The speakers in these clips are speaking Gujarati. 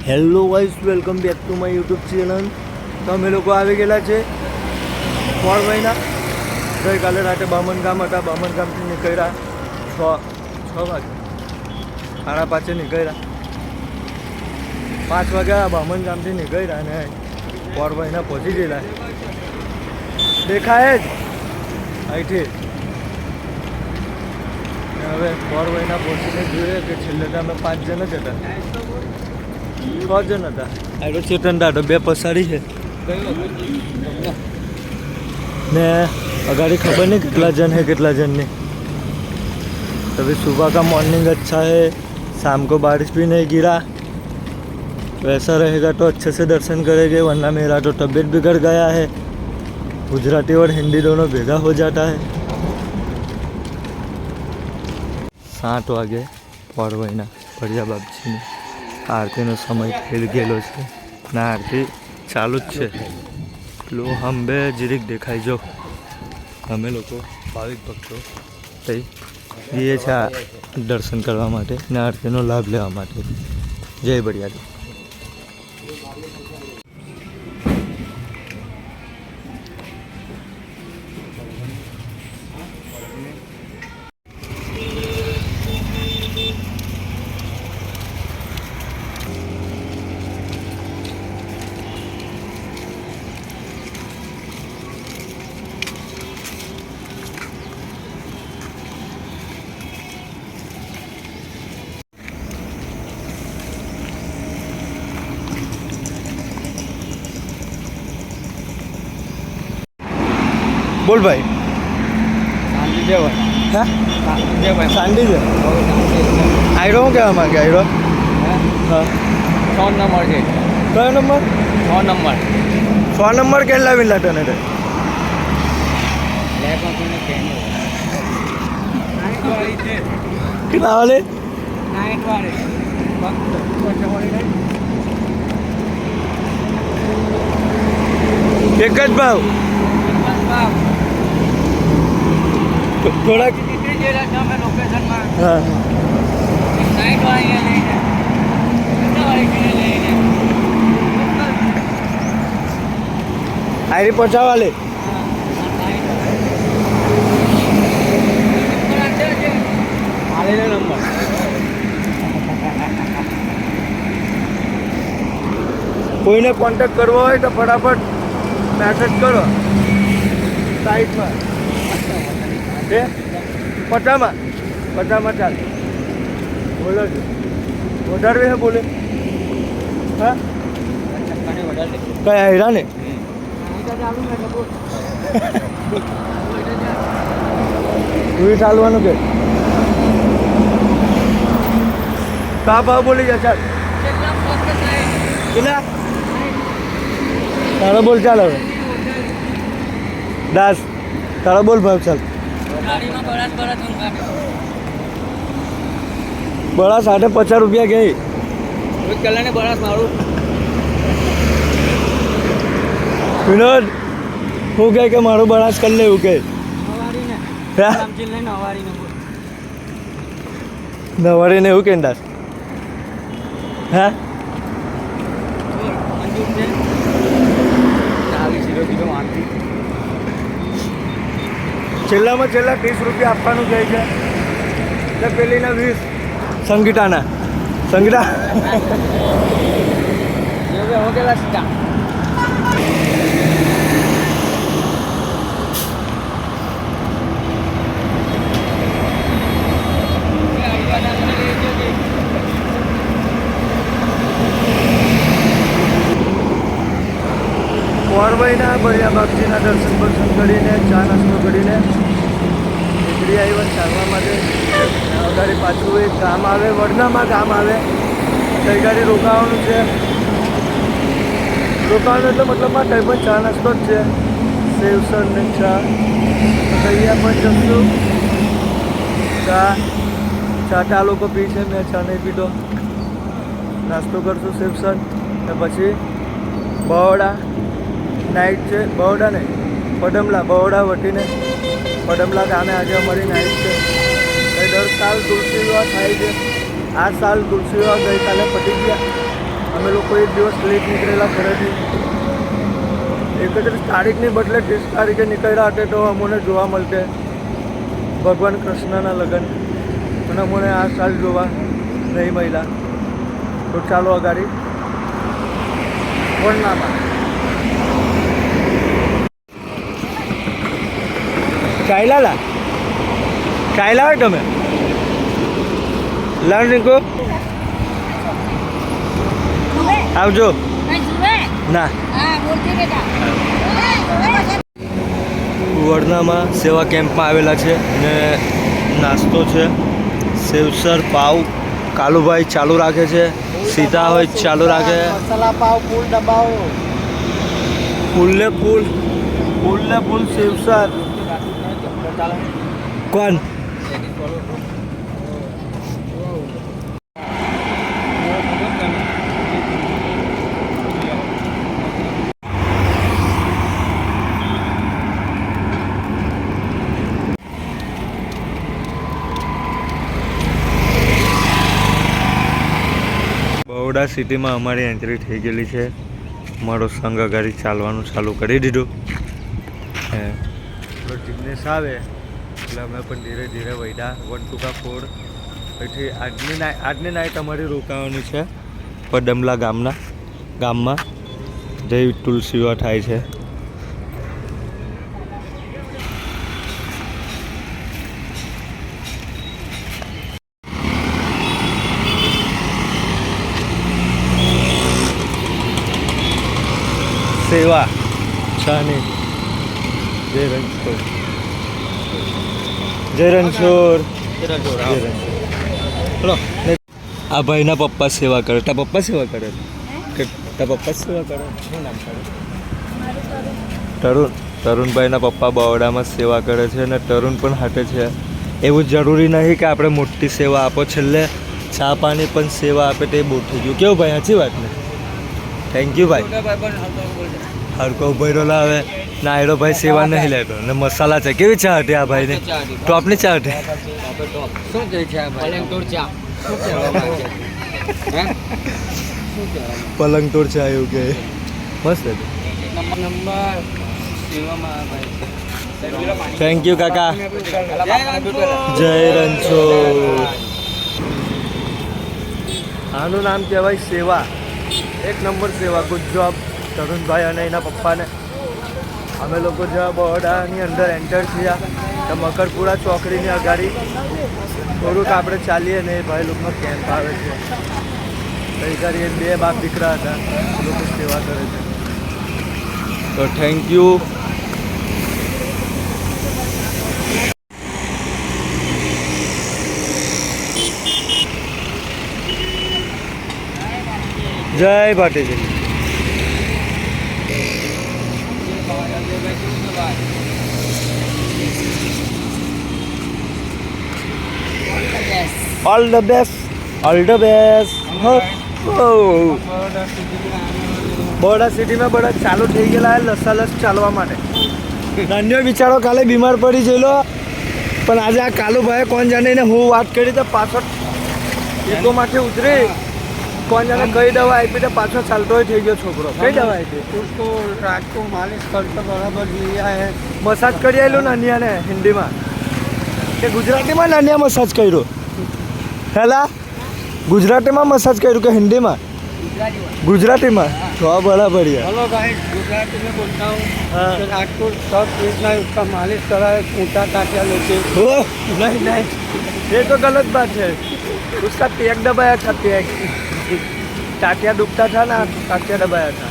Hello guys, welcome back to my YouTube channel. તો અમે લોકો આવી ગયેલા છે પોરબંદર. ગઈકાલે રાતે બામણગામ હતા. બામણગામથી નીકળ્યા 6 વાગે, 5:30 નીકળ્યા. 5 વાગ્યા બામણગામથી નીકળ્યા અને પોરબંદર પહોંચી ગયેલા. દેખાય જ અહીંથી. હવે પોરબંદર પહોંચીને જોઈએ કે છેલ્લે તો અમે 5 જણ જ હતા. 6 જણ હતા. આટલો ચેતન દાદો 2 પસાડી છે ને अगाड़ी खबर नहीं कितना जन है कितना जन नहीं. तभी सुबह का मॉर्निंग अच्छा है, शाम को बारिश भी नहीं गिरा. वैसा रहेगा तो अच्छे से दर्शन करेंगे, वरना मेरा तो तबीयत बिगड़ गया है. गुजराती और हिंदी दोनों भेगा हो जाता है. 7 વાગે પોરબંદર ભરિયા બાપજીની આરતીનો સમય થઈ ગયેલો છે ને આરતી ચાલુ જ છે. લો અંબે જીરીક દેખાય જો. અમે લોકો ભાવિક ભક્તો થઈ જઈએ છીએ દર્શન કરવા માટે ને આરતીનો લાભ લેવા માટે. જય બળિયારી. બોલ ભાઈ. શાંતિ છે ભાઈ. હા શાંતિ છે ભાઈ. શાંતિ છે. આયરો શું કહેવા માંગે? આયરો હા 6 નંબર છે. કયો નંબર? 6 નંબર. 6 નંબર કેટલા વિલા તને રે? કેટલા વાલે? એક જ ભાવ. થોડાક હા આયરી પહોંચાવા લે. નંબર કોઈને કોન્ટેક્ટ કરવો હોય તો ફટાફટ મેસેજ કરો સાઈડમાં. એ પચામાં ચાલ બોલો છો વધારવે હે બોલે. હા કયા હીરા ને તું ચાલવાનું કે કા ભાવ બોલી જા. ચાલ કેટલા તારો બોલ. ચાલ હવે 10 તારો બોલ ભાવ. ચાલ બળા 50 રૂપિયા ગઈ. કલાને બરાસ મારું વિનોદ હું કહે કે મારું બળાસ કરી લે એવું કહે. નવારીને એવું કે દાસ. હા છેલ્લામાં છેલ્લા 30 રૂપિયા આપવાનું જાય છે એટલે પેલીના 20 સંગીતાના સંગીતા પોરબંદર ભરિયા બાપજીના દર્શન કરીને ચા નાસ્તો કરીને નીકળી આવ્યા ચાલવા માટે. અગાડી પાછું એક ગામ આવે, વડનામાં ગામ આવે. કઈ ગાડી રોકાવાનું છે. રોકાવાનું એટલે મતલબમાં કંઈ પણ ચા નાસ્તો જ છે. સેવસર ને ચા અહીંયા પણ જશું. ચા લોકો પી છે, મેં ચા નહીં પીધો. નાસ્તો કરશું સેવસર ને પછી બહોળા નાઇટ છે. બહોળા નહીં, પડમલા. બહોળા વટીને પડમલા ગામે આજે અમારી નાઇટ છે. દર સાલ તુલસી વિવાહ થાય છે. આ સાલ તુલસી વિવાહ ગઈકાલે પતી ગયા. અમે અમે લોકો એક દિવસ લેટ નીકળેલા ઘરેથી. 31 તારીખની બદલે 30 તારીખે નીકળ્યા હતા તો અમને જોવા મળતે ભગવાન કૃષ્ણના લગ્ન, અને અમને આ સાલ જોવા નહીં મળ્યા. તો ચાલો અગાડી વરનામાં. ચાલ્યા ચાલ્યા હોય તમે લાડ નીકો આવજો ના. વરનામાં સેવા કેમ્પમાં આવેલા છે અને નાસ્તો છે. સેવસર પાવ કાલુભાઈ ચાલુ રાખે છે, સીધા હોય ચાલુ રાખે. મસાલા પાવ ફૂલ ડબ્બાઓ, ફૂલ સેવસર. કોણ બરોડા સિટીમાં અમારી એન્ટ્રી થઈ ગયેલી છે. અમારો સંઘ અગાડી ચાલવાનું ચાલુ કરી દીધું. જિગ્નેશ આવે એટલે અમે પણ ધીરે ધીરે વૈડા 1 to 4. પછી આજની નાઈટ અમારી રોકાવાની છે પડમલા ગામમાં. જય તુલસીઓ થાય છે. સેવા શાની જય રણછોડ. આ ભાઈના પપ્પા સેવા કરે. તારા પપ્પા સેવા કરે કે તારા પપ્પા સેવા કરે? શું નામ કરે? તરુણભાઈના પપ્પા બરોડામાં સેવા કરે છે અને તરુણ પણ હાટે છે. એવું જરૂરી નહીં કે આપણે મોટી સેવા આપો, છેલ્લે ચા પાણી પણ સેવા આપે તે બહુ થઈ ગયું. કેવું ભાઈ, સાચી વાત ને? થેન્ક યુ ભાઈ. હરકો ભૈરો લાવે ના એરો ભાઈ સેવા નહીં લેતો ને મસાલા છે. કેવી ચા હતી આ ભાઈને? ટોપની ચા હતી. શું કહે છે આ ભાઈ? પલંગ તોડ ચા. શું કહેવા માંગે છે? પલંગ તોડ ચા એવું કે મસ્ત હતું. નંબર સેવામાં ભાઈ. થેન્ક યુ કાકા. જય રણછોડ. આનું નામ કહેવાય સેવા. 1 નંબર સેવા. ગુડ જોબ તરુણભાઈ અને એના પપ્પાને. અમે લોકો જ્યાં બરોડાની અંદર એન્ટર થયા તો મકરપુરા ચોકડીની અગાડી થોડુંક આપણે ચાલીએ ને એ ભાઈ લોકોનો કેમ્પ આવે છે. કઈ કરીએ 2 બાપ દીકરા હતા, એ લોકો સેવા કરે છે. તો thank you. Jay Bhatiji. All the best. Baroda સિટીમાં બધા ચાલુ થઈ ગયેલા લસાલસ ચાલવા માટે. નાન્યો બિચારો કાલે બીમાર પડી ગયેલો, પણ આજે આ કાલુભાઈ કોણ જાણે ને હું વાત કરી તો પાછળ ઇકોમાંથી ઉતરી કોણ જાણે કઈ દવા આપી તો પાછો ચાલતો થઈ ગયો છોકરો. કઈ દવા આપી? उसको रात को मालिश करके बराबर लिया है. મસાજ કરી આવેલું નાનિયાને હિન્દીમાં કે ગુજરાતીમાં? નાનિયા મસાજ કર્યો હેલા ગુજરાતીમાં મસાજ કર્યું કે હિન્દીમાં? गुजराती में तो बराबर है। हेलो गाइस, गुजराती में बोलता हूँ। हाँ। तो नागपुर सब इतना उसका मालिश कराए, ऊँटा काटिया लेके। नहीं नहीं, ये तो गलत बात है। उसका पैक दबाया था, पैक टाटिया दुखता था ना, टाटिया दबाया था।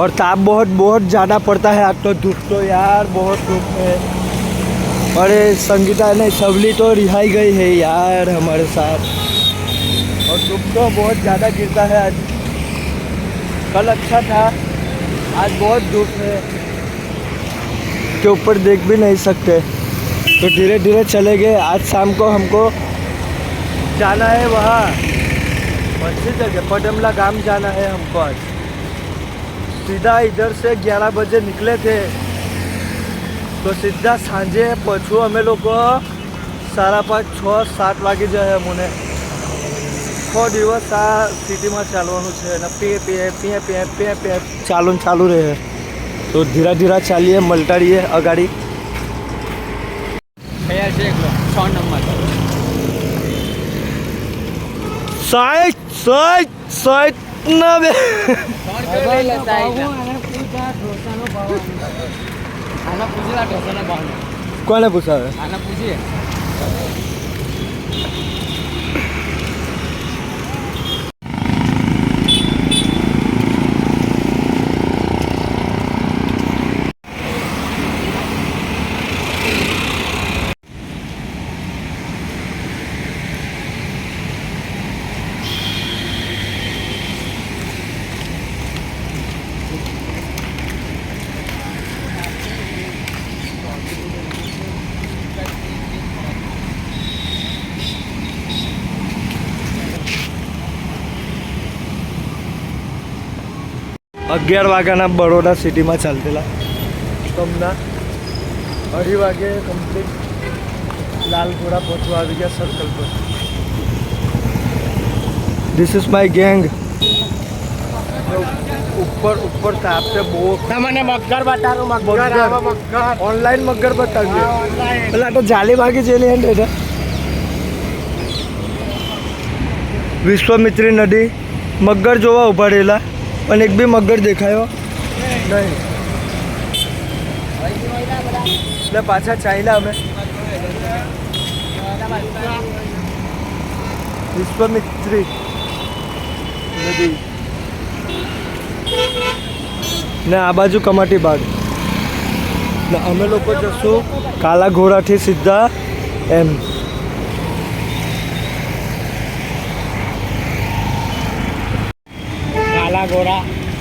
और ताप बहुत बहुत ज़्यादा पड़ता है आज तो, धूप तो यार बहुत धूप है। अरे संगीता नहीं, सबली तो रिहाई गई है यार हमारे साथ। और धूप तो बहुत ज़्यादा गिरता है आज। कल अच्छा था, आज बहुत धूप है के ऊपर देख भी नहीं सकते, तो धीरे धीरे चले गए। आज शाम को हमको जाना है वहाँ मस्जिद जगह पडमला गांव जाना है हमको। आज सीधा इधर से 11 बजे निकले थे, तो सीधा सांझे पहुँचू हमें लोग 5:30 6 7 वागे जाए हमने। આખો દિવસ આ સિટીમાં ચાલવાનું છે અને pay pay pay pay pay pay ચાલુ ને ચાલુ રહે તો ધીરા ધીરા ચાલીએ મલતા રહીએ અગાડી તૈયાર છે એકલો 6 નંબર સાઈઠ સાઈઠ સાઈઠ ના બે કોને પૂછાવે આના પૂછીએ અગિયાર વાગ્યાના બરોડા સિટીમાં ચાલતેલા તમના 2:30 વાગે કમ્પ્લીટ લાલગોરા પહોંચવા આવી ગયા સર્કલ પર ધીસ ઇઝ માય ગેંગ ઉપર તાપ છે બહુ તમને મગર બતાડું મગર ઓનલાઈન મગર બતાવીએ પેલા તો જાલી ભાગી જેલી હે ને વિશ્વામિત્રી નદી મગર જોવા ઉભા રહેલા પણ એક બી મગર દેખાયો નહીં એટલે પાછા ચાલ્યા અમે વિશ્વામિત્રી નદી ને આ બાજુ કમાટી બાગ ને અમે લોકો જશું કાલા ઘોડાથી સીધા એમ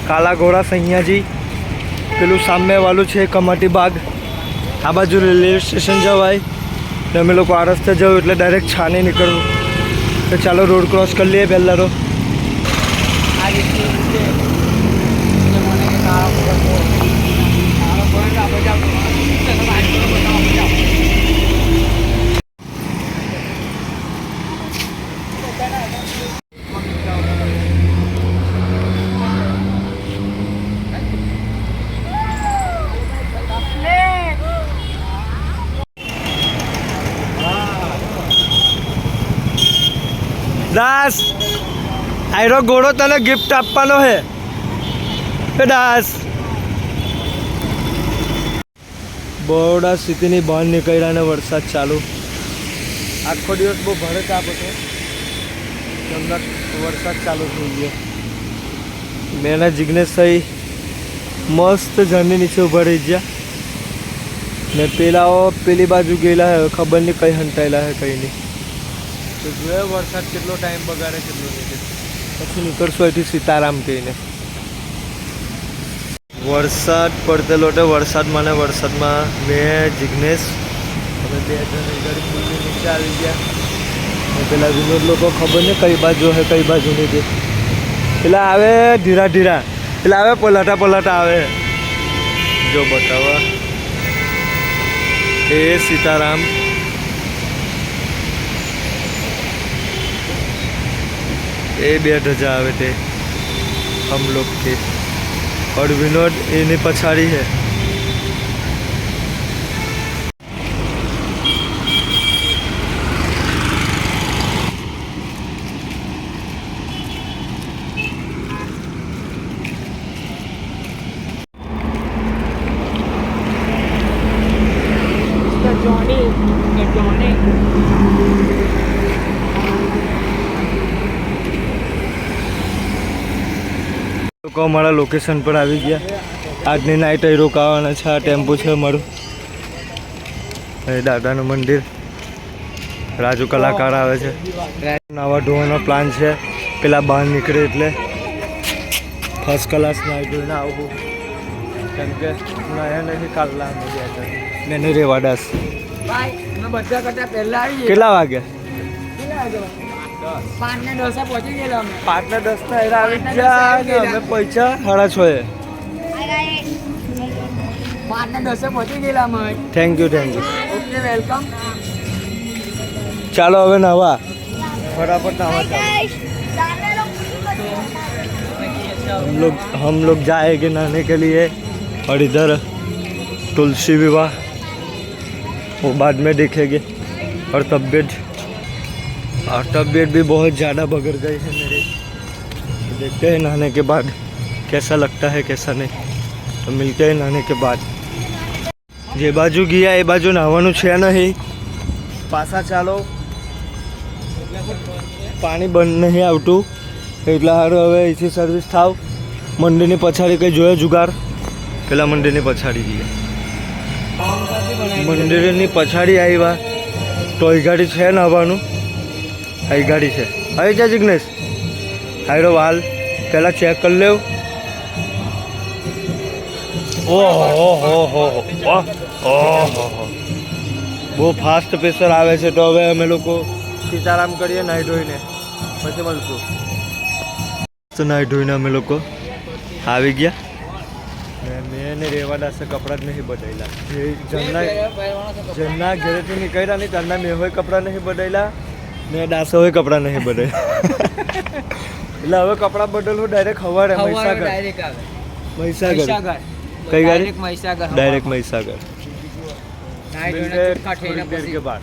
કાલા ઘોડા સૈયાજી પેલું સામે વાળું છે કમાટી બાગ આ બાજુ રેલવે સ્ટેશન જવાય ને અમે લોકો આ રસ્તે જવું એટલે ડાયરેક્ટ છાને નીકળવું તો ચાલો રોડ ક્રોસ કરી લઈએ પહેલાં તો દાસ આયરો ઘોડો તને ગિફ્ટ આપવાનો હે દાસ બરોડા સિટીની બહાર નીકળ્યા ને વરસાદ ચાલુ આખો દિવસ બહુ ભારે તાપ હતો હમણાં વરસાદ ચાલુ થઈ ગયો મેં જિગ્નેશ ભાઈ મસ્ત ઝરની નીચે ઊભા રહી ગયા ને પેલાઓ પેલી બાજુ ગયેલા હે ખબર નહીં કઈ હંતાયેલા હે કઈ નહીં તો જોયે વરસાદ કેટલો ટાઈમ બગાડે કેટલો નહીં પછી નીકળશું અહીંથી સીતારામ કહીને વરસાદ પડતેલો એટલે વરસાદમાં ને વરસાદમાં મેં જિગ્નેશ અમે 2 જણ ગાડી પુલની નીચે આવી ગયા પેલા વિનોદ લોકો ખબર નહીં કઈ બાજુ હે કઈ બાજુ નહીં તે પેલા આવે ધીરા ધીરા પેલા આવે પલાટા આવે જો બતાવવા એ સીતારામ એ 2 ધજા આવે તે हम लोग के और विनोद એની પછાડી है લોકો અમારા લોકેશન પર આવી ગયા આજની નાઇટ અહીં રોકાવાના છે આ ટેમ્પો છે અમારું અહીં દાદાનું મંદિર રાજુ કલાકાર આવે છે નાવા ધોવાનો પ્લાન છે પેલા બહાર નીકળે એટલે ફર્સ્ટ ક્લાસ નાઈ ધોઈને આવવું કેમ કે નયા નહીં કાલના મેને રેવાડાસ કેટલા વાગે 5:10 પહોંચી ગયેલા અમે 5:10 આવી ગયા અમે પૈસા 6:30 5:10 પહોંચી ગયેલા અમે થેન્ક યુ ઓકે વેલકમ ચાલો હવે નવા फटाफट नहावा चालू। हम लोग जाएंगे नहाने के लिए और इधर तुलसी विवाह वो बाद में देखेंगे। और तबीयत भी बहुत ज़्यादा बगड़ गई है मेरी। देखते हैं नहाने के बाद कैसा लगता है कैसा नहीं, तो मिलते हैं नहाने के बाद। જે બાજુ ગયા એ બાજુ નહાવાનું છે નહીં, પાછા ચાલો, પાણી બંધ નહીં આવતું એટલે સારું હવે અહીંથી સર્વિસ થાવ। મંદિરની પછાડી કંઈ જોયે જુગાર, પેલા મંદિરની પછાડી જઈએ। મંદિરની પછાડી આવ્યા તો અહીં ગાડી છે નહાવાનું, અહીં ગાડી છે, અહીં છે જિગ્નેશ, હાઈરો વાલ પહેલાં ચેક કરી લેવ। ઓહો બહુ ફાસ્ટ પ્રેશર આવે છે, તો હવે અમે લોકો સીતારામ કરીએ નાહી ધોઈને, પછી મળશું। તો નાહી ધોઈને અમે લોકો આવી ગયા ને મેં રેવા દાસે કપડાં જ નહીં બદલ્યા। જેમના ઘરેથી નીકળ્યા નહીં તેમના મેં હોય કપડાં નહીં બદલ્યા ને દાસે હોય કપડાં નહીં બદલ્યા। એટલે હવે કપડાં બદલવું ડાયરેક્ટ સવારે મહીસાગર कई गाड़ी डायरेक्ट महीसागर मिलते थोड़ी देर के बाद।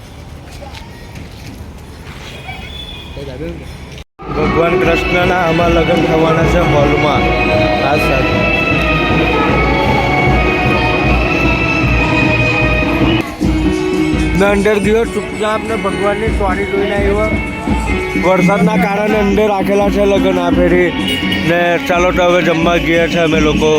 भगवान कृष्णना आमा लग्न थवाना छे हॉल में रात साथ। मैं अंदर गयो चुपचाप ने भगवान की स्वारी जोईने आव्यो। वरसादना कारणे अंदर राखेला छे लग्न आ फेरी ने चालो तो हवे जमवा गया छे अमे लोको